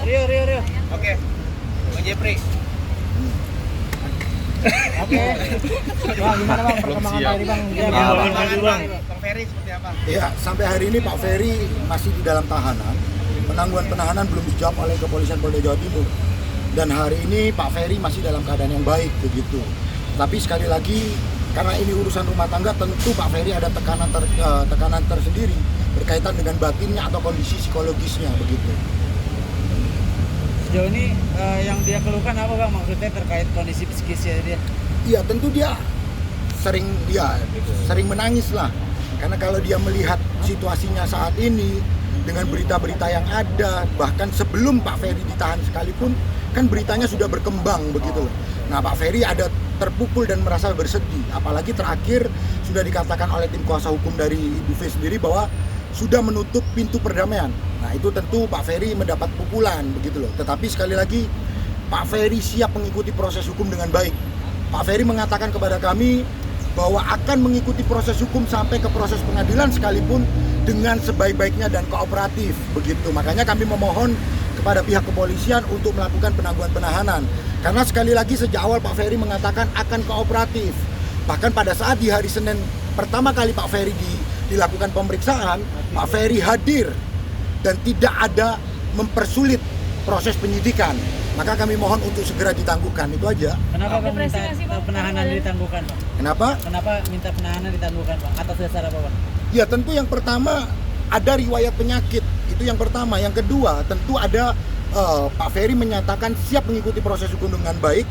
Rio. Oke. Bang Jepri. Oke. Bang, gimana Bang perkembangan hari Bang? Bang Ferry seperti apa? Ya, sampai hari ini Pak Ferry masih di dalam tahanan. Penangguhan penahanan belum dijawab oleh Kepolisian Polda Jawa Timur. Dan hari ini Pak Ferry masih dalam keadaan yang baik begitu. Tapi sekali lagi, karena ini urusan rumah tangga, tentu Pak Ferry ada tekanan tersendiri berkaitan dengan batinnya atau kondisi psikologisnya begitu. Sejauh ini yang dia keluhkan apa Bang, maksudnya terkait kondisi psikisnya dia? Iya, tentu dia sering menangis lah. Karena kalau dia melihat situasinya saat ini dengan berita-berita yang ada, bahkan sebelum Pak Ferry ditahan sekalipun, kan beritanya sudah berkembang begitu loh. Nah, Pak Ferry ada terpukul dan merasa bersedih. Apalagi terakhir sudah dikatakan oleh tim kuasa hukum dari Ibu V sendiri bahwa sudah menutup pintu perdamaian. Nah, itu tentu Pak Ferry mendapat pukulan begitu loh. Tetapi sekali lagi Pak Ferry siap mengikuti proses hukum dengan baik. Pak Ferry mengatakan kepada kami bahwa akan mengikuti proses hukum sampai ke proses pengadilan sekalipun dengan sebaik-baiknya dan kooperatif begitu. Makanya kami memohon kepada pihak kepolisian untuk melakukan penangguhan penahanan. Karena sekali lagi sejak awal Pak Ferry mengatakan akan kooperatif. Bahkan pada saat di hari Senin pertama kali Pak Ferry dilakukan pemeriksaan, Pak Ferry hadir dan tidak ada mempersulit proses penyidikan. Maka kami mohon untuk segera ditangguhkan, itu aja. Kenapa Bang minta penahanan ditangguhkan Bang? Kenapa? Kenapa minta penahanan ditangguhkan Bang? Atas dasar apa Bang? Ya tentu yang pertama ada riwayat penyakit, itu yang pertama. Yang kedua tentu ada Pak Ferry menyatakan siap mengikuti proses hukum dengan baik,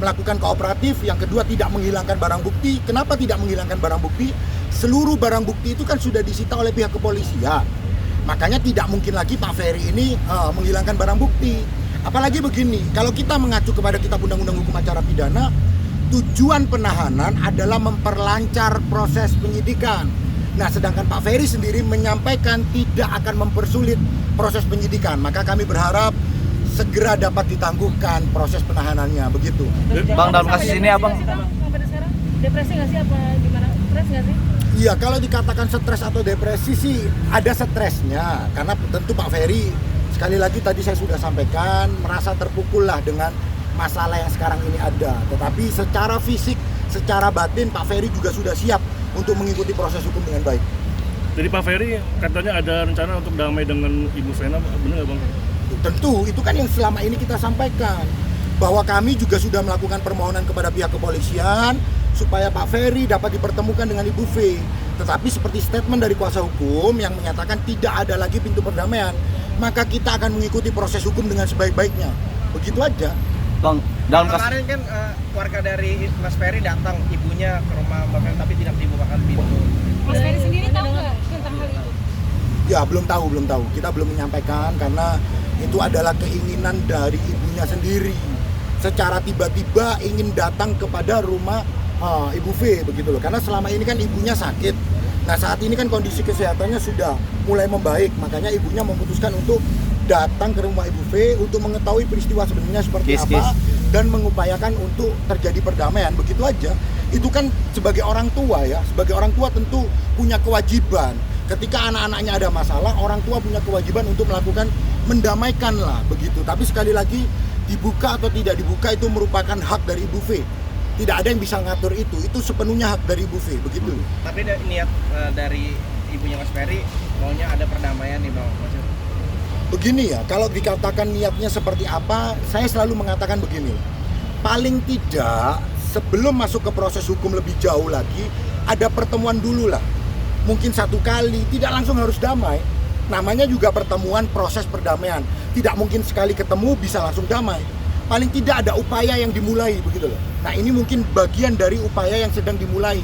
melakukan kooperatif. Yang kedua tidak menghilangkan barang bukti. Kenapa tidak menghilangkan barang bukti? Seluruh barang bukti itu kan sudah disita oleh pihak kepolisian. Makanya tidak mungkin lagi Pak Ferry ini menghilangkan barang bukti. Apalagi begini, kalau kita mengacu kepada Kitab Undang-Undang Hukum Acara Pidana, tujuan penahanan adalah memperlancar proses penyidikan. Nah, sedangkan Pak Ferry sendiri menyampaikan tidak akan mempersulit proses penyidikan. Maka kami berharap segera dapat ditangguhkan proses penahanannya, begitu. Bang, dalam kasus ini Abang sampai sekarang depresi nggak sih, apa gimana? Stres nggak sih? Iya, kalau dikatakan stres atau depresi sih ada stresnya. Karena tentu Pak Ferry, sekali lagi tadi saya sudah sampaikan, merasa terpukul lah dengan masalah yang sekarang ini ada. Tetapi secara fisik, secara batin Pak Ferry juga sudah siap untuk mengikuti proses hukum dengan baik. Jadi Pak Ferry katanya ada rencana untuk damai dengan Ibu Vena, benar nggak Bang? Tentu, itu kan yang selama ini kita sampaikan. Bahwa kami juga sudah melakukan permohonan kepada pihak kepolisian supaya Pak Ferry dapat dipertemukan dengan Ibu V. Tetapi seperti statement dari kuasa hukum yang menyatakan tidak ada lagi pintu perdamaian, maka kita akan mengikuti proses hukum dengan sebaik-baiknya. Begitu aja. Bang, dalam kasus Kemarin kan keluarga dari Mas Ferry datang, ibunya ke rumah Mbak Ferry tapi tidak dibukakan pintu. Mas Ferry sendiri tahu nggak tentang hal itu? Ya, belum tahu. Kita belum menyampaikan karena itu adalah keinginan dari ibunya sendiri. Secara tiba-tiba ingin datang kepada rumah Ibu V begitu loh. Karena selama ini kan ibunya sakit. Nah, saat ini kan kondisi kesehatannya sudah mulai membaik. Makanya ibunya memutuskan untuk datang ke rumah Ibu V untuk mengetahui peristiwa sebenarnya seperti apa dan mengupayakan untuk terjadi perdamaian. Begitu aja. Itu kan sebagai orang tua ya. Sebagai orang tua tentu punya kewajiban. Ketika anak-anaknya ada masalah, orang tua punya kewajiban untuk melakukan mendamaikan lah begitu. Tapi sekali lagi, dibuka atau tidak dibuka itu merupakan hak dari Ibu V. Tidak ada yang bisa ngatur itu sepenuhnya hak dari Ibu V, begitu. Tapi niat dari ibunya Mas Ferry maunya ada perdamaian nih Bang. Begini ya, kalau dikatakan niatnya seperti apa, saya selalu mengatakan begini. Paling tidak sebelum masuk ke proses hukum lebih jauh lagi, ada pertemuan dulu lah. Mungkin 1 kali, tidak langsung harus damai. Namanya juga pertemuan proses perdamaian. Tidak mungkin sekali ketemu bisa langsung damai. Paling tidak ada upaya yang dimulai begitu loh. Nah, ini mungkin bagian dari upaya yang sedang dimulai.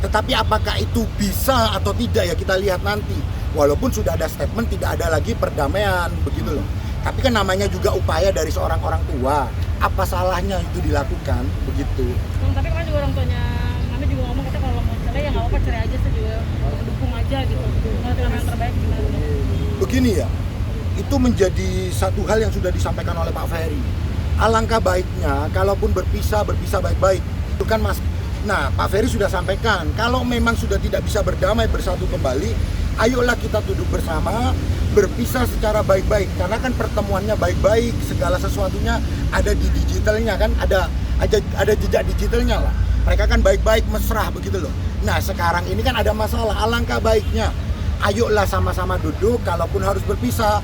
Tetapi apakah itu bisa atau tidak ya kita lihat nanti. Walaupun sudah ada statement tidak ada lagi perdamaian begitu loh. Tapi kan namanya juga upaya dari seorang orang tua. Apa salahnya itu dilakukan begitu. Tapi kemarin juga orang tuanya kami juga ngomong katanya kalau mau cerai ya nggak apa-apa, cerai aja, saya juga dukung aja gitu. Kalau yang terbaik gimana? Begini ya, itu menjadi satu hal yang sudah disampaikan oleh Pak Ferry. Alangkah baiknya kalaupun berpisah baik-baik. Itu kan Mas. Nah, Pak Ferry sudah sampaikan kalau memang sudah tidak bisa berdamai bersatu kembali, ayolah kita duduk bersama, berpisah secara baik-baik, karena kan pertemuannya baik-baik, segala sesuatunya ada di digitalnya kan, ada jejak digitalnya lah. Mereka kan baik-baik, mesra begitu loh. Nah sekarang ini kan ada masalah, alangkah baiknya ayolah sama-sama duduk, kalaupun harus berpisah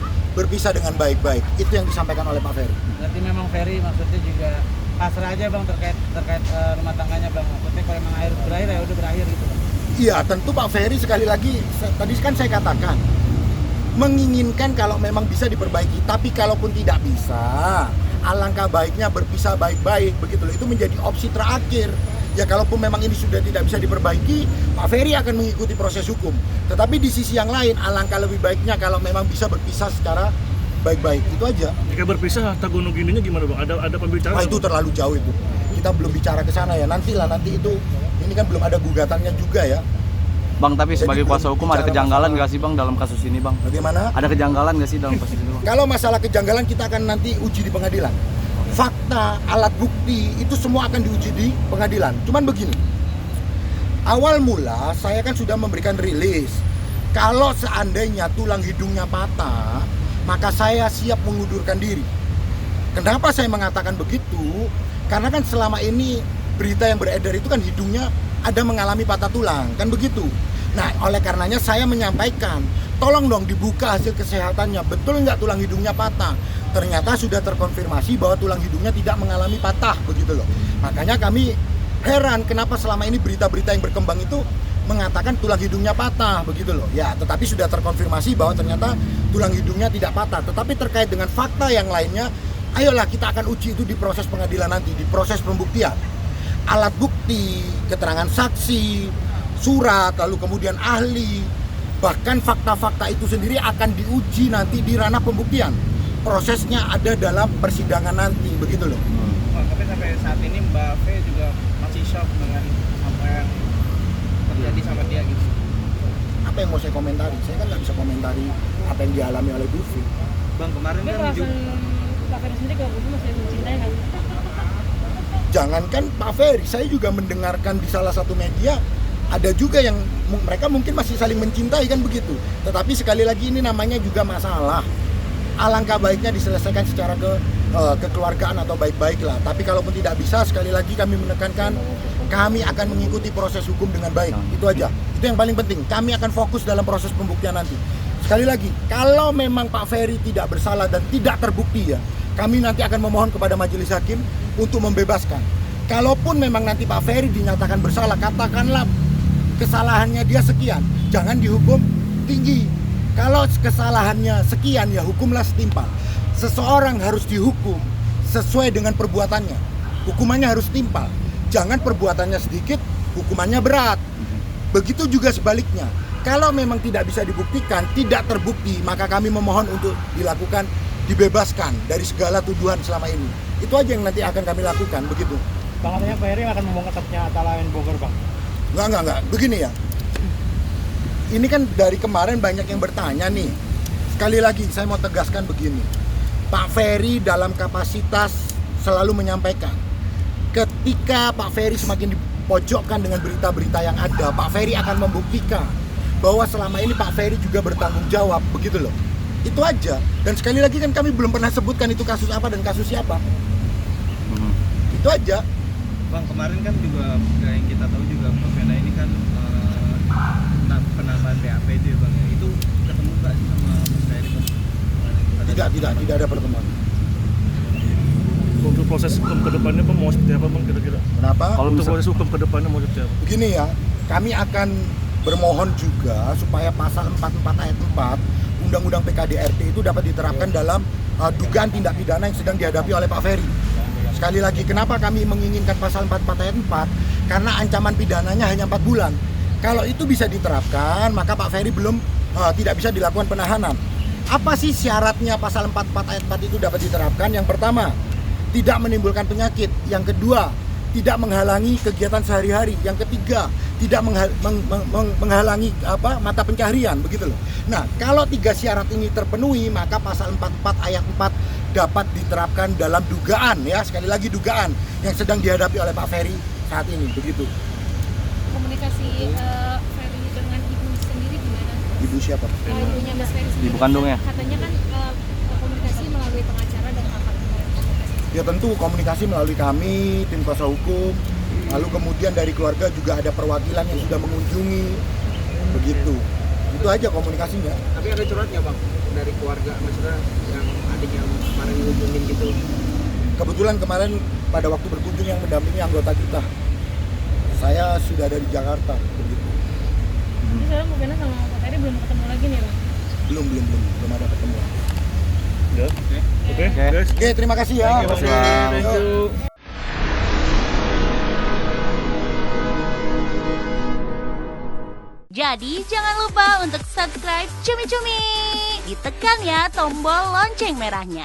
dengan baik-baik. Itu yang disampaikan oleh Pak Ferry. Berarti memang Ferry maksudnya juga pasrah aja bang terkait rumah tangganya bang. Maksudnya kalau memang harus berakhir ya udah berakhir gitu bang. Iya tentu Pak Ferry sekali lagi, tadi kan saya katakan menginginkan kalau memang bisa diperbaiki, tapi kalaupun tidak bisa, alangkah baiknya berpisah baik-baik begitu loh. Itu menjadi opsi terakhir. Ya kalaupun memang ini sudah tidak bisa diperbaiki, Pak Ferry akan mengikuti proses hukum. Tetapi di sisi yang lain, alangkah lebih baiknya kalau memang bisa berpisah secara baik-baik. Itu aja. Jika berpisah harta gunung gininya gimana bang? Ada pembicaraan? Itu terlalu jauh itu. Kita belum bicara ke sana ya. Nanti itu ini kan belum ada gugatannya juga ya. Bang, tapi sebagai kuasa hukum ada kejanggalan nggak sih bang dalam kasus ini bang? Bagaimana? Ada kejanggalan nggak sih dalam kasus ini bang? Kalau masalah kejanggalan kita akan nanti uji di pengadilan. Fakta, alat bukti itu semua akan diuji di pengadilan. Cuman begini, awal mula saya kan sudah memberikan rilis. Kalau seandainya tulang hidungnya patah, maka saya siap mengundurkan diri. Kenapa saya mengatakan begitu? Karena kan selama ini berita yang beredar itu kan hidungnya ada mengalami patah tulang, kan begitu. Nah, oleh karenanya saya menyampaikan, tolong dong dibuka hasil kesehatannya, betul nggak tulang hidungnya patah? Ternyata sudah terkonfirmasi bahwa tulang hidungnya tidak mengalami patah, begitu loh. Makanya kami heran kenapa selama ini berita-berita yang berkembang itu mengatakan tulang hidungnya patah, begitu loh. Ya, tetapi sudah terkonfirmasi bahwa ternyata tulang hidungnya tidak patah. Tetapi terkait dengan fakta yang lainnya, ayolah kita akan uji itu di proses pengadilan nanti, di proses pembuktian. Alat bukti, keterangan saksi, surat, lalu kemudian ahli, bahkan fakta-fakta itu sendiri akan diuji nanti di ranah pembuktian. Prosesnya ada dalam persidangan nanti, begitu loh. Tapi sampai saat ini Mbak Fe juga masih shock dengan apa yang terjadi sama dia gitu. Apa yang mau saya komentari? Saya kan nggak bisa komentari apa yang dialami oleh Bu Fi. Bang, kemarin Tapi kan perasaan Pak Ferry sendiri kalau Budi masih mencintai kan? Jangankan Pak Ferry, saya juga mendengarkan di salah satu media ada juga yang mereka mungkin masih saling mencintai kan begitu. Tetapi sekali lagi ini namanya juga masalah. Alangkah baiknya diselesaikan secara kekeluargaan atau baik-baik lah. Tapi kalaupun tidak bisa, sekali lagi kami menekankan kami akan mengikuti proses hukum dengan baik. Itu aja. Itu yang paling penting. Kami akan fokus dalam proses pembuktian nanti. Sekali lagi, kalau memang Pak Ferry tidak bersalah dan tidak terbukti ya, kami nanti akan memohon kepada majelis hakim untuk membebaskan. Kalaupun memang nanti Pak Ferry dinyatakan bersalah, katakanlah kesalahannya dia sekian, jangan dihukum tinggi. Kalau kesalahannya sekian ya hukumlah setimpal. Seseorang harus dihukum sesuai dengan perbuatannya. Hukumannya harus setimpal. Jangan perbuatannya sedikit, hukumannya berat. Begitu juga sebaliknya. Kalau memang tidak bisa dibuktikan, tidak terbukti, maka kami memohon untuk dilakukan, dibebaskan dari segala tuduhan selama ini. Itu aja yang nanti akan kami lakukan, begitu. Bang, katanya Ferry akan membongkar tapnya Talawen Bogor bang. Enggak. Begini ya. Ini kan dari kemarin banyak yang bertanya nih. Sekali lagi saya mau tegaskan begini. Pak Ferry dalam kapasitas selalu menyampaikan. Ketika Pak Ferry semakin dipojokkan dengan berita-berita yang ada, Pak Ferry akan membuktikan bahwa selama ini Pak Ferry juga bertanggung jawab, begitu loh. Itu aja. Dan sekali lagi kan kami belum pernah sebutkan itu kasus apa dan kasus siapa. Itu aja. Bang, kemarin kan juga yang kita tahu juga Mbak Vena ini kan penambahan BAP itu ya Bang. Itu ketemu nggak sih sama Mas Ferry Bang? Tidak ada pertemuan. Untuk proses hukum ke depannya Bang mau seperti apa Bang kira-kira? Kenapa? Kalau untuk proses hukum ke depannya mau seperti apa? Begini ya, kami akan bermohon juga supaya pasal 44 ayat 4 Undang-Undang PKDRT itu dapat diterapkan dalam dugaan tindak pidana yang sedang dihadapi oleh Pak Ferry. Sekali lagi, kenapa kami menginginkan pasal 44 ayat 4? Karena ancaman pidananya hanya 4 bulan. Kalau itu bisa diterapkan, maka Pak Ferry tidak bisa dilakukan penahanan. Apa sih syaratnya pasal 44 ayat 4 itu dapat diterapkan? Yang pertama, tidak menimbulkan penyakit. Yang kedua, tidak menghalangi kegiatan sehari-hari. Yang ketiga, tidak menghalangi mata pencaharian, begitu loh. Nah, kalau 3 syarat ini terpenuhi, maka pasal 44 ayat 4 dapat diterapkan dalam dugaan ya, sekali lagi dugaan yang sedang dihadapi oleh Pak Ferry saat ini, begitu. Komunikasi Ferry dengan ibu sendiri gimana? Ibu siapa? Ibunya Mas Ferry sendiri. Ibu kandungnya. Katanya kan komunikasi melalui pengacara dan kakak komunikasi. Ya tentu komunikasi melalui kami, tim kuasa hukum. Lalu kemudian dari keluarga juga ada perwakilan yang sudah mengunjungi. Begitu. Itu aja komunikasinya. Tapi ada curhat nggak bang dari keluarga, maksudnya yang adiknya kemarin ngunjungin gitu? Kebetulan kemarin pada waktu berkunjung yang mendampingi anggota kita, saya sudah ada di Jakarta. Begitu. Jadi sekarang Bu Vena sama Pak Ferry belum ketemu lagi nih Bang? Belum ada pertemuan. Ya. Oke, guys. Oke, terima kasih ya. Terima kasih, Bang. Thank you. Jadi jangan lupa untuk subscribe Cumi Cumi. Ditekan ya tombol lonceng merahnya.